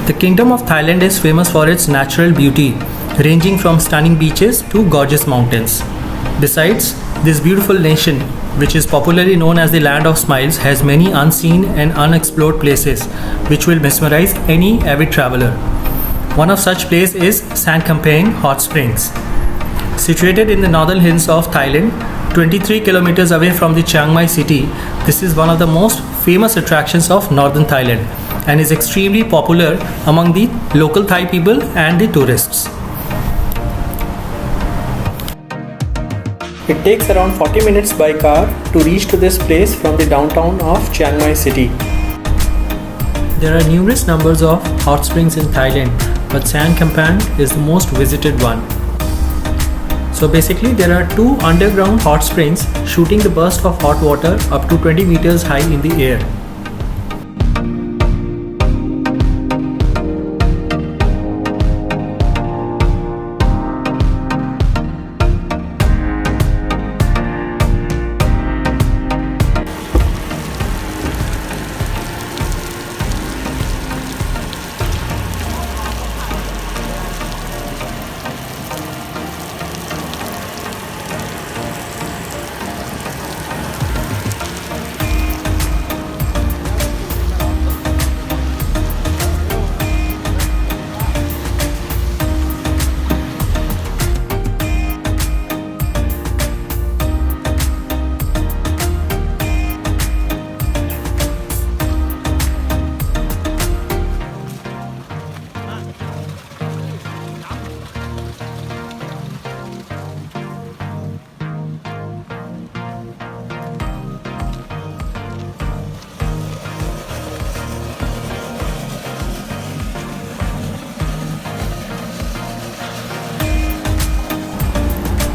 The Kingdom of Thailand is famous for its natural beauty, ranging from stunning beaches to gorgeous mountains. Besides, this beautiful nation, which is popularly known as the Land of Smiles, has many unseen and unexplored places which will mesmerize any avid traveler. One of such places is Sankamphaeng Hot Springs. Situated in the northern hills of Thailand, 23 kilometers away from the Chiang Mai city, this is one of the most famous attractions of northern Thailand and is extremely popular among the local Thai people and the tourists. It takes around 40 minutes by car to reach to this place from the downtown of Chiang Mai city. There are numerous numbers of hot springs in Thailand, but Sankamphaeng is the most visited one. So basically there are two underground hot springs shooting the burst of hot water up to 20 meters high in the air.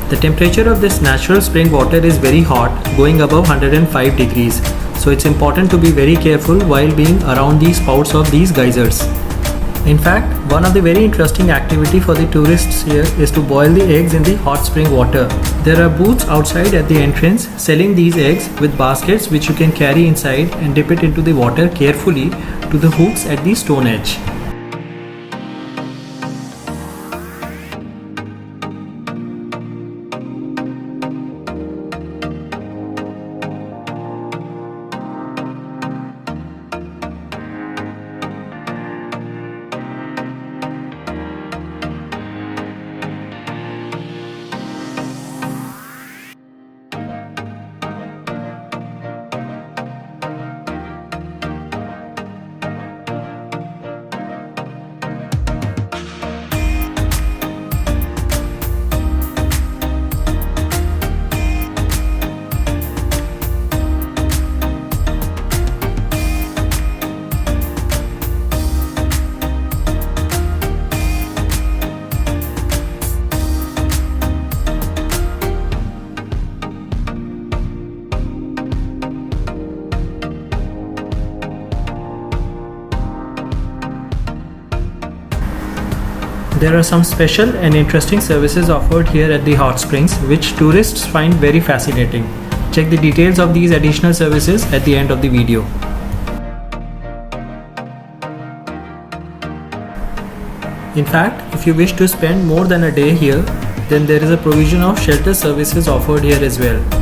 The temperature of this natural spring water is very hot, going above 105 degrees. So it's important to be very careful while being around the spouts of these geysers. In fact, one of the very interesting activity for the tourists here is to boil the eggs in the hot spring water. There are booths outside at the entrance selling these eggs with baskets which you can carry inside and dip it into the water carefully to the hooks at the stone edge. There are some special and interesting services offered here at the hot springs which tourists find very fascinating. Check the details of these additional services at the end of the video. In fact, if you wish to spend more than a day here, then there is a provision of shelter services offered here as well.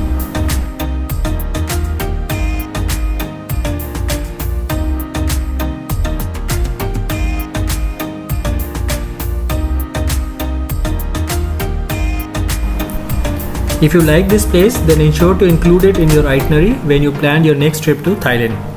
If you like this place, then ensure to include it in your itinerary when you plan your next trip to Thailand.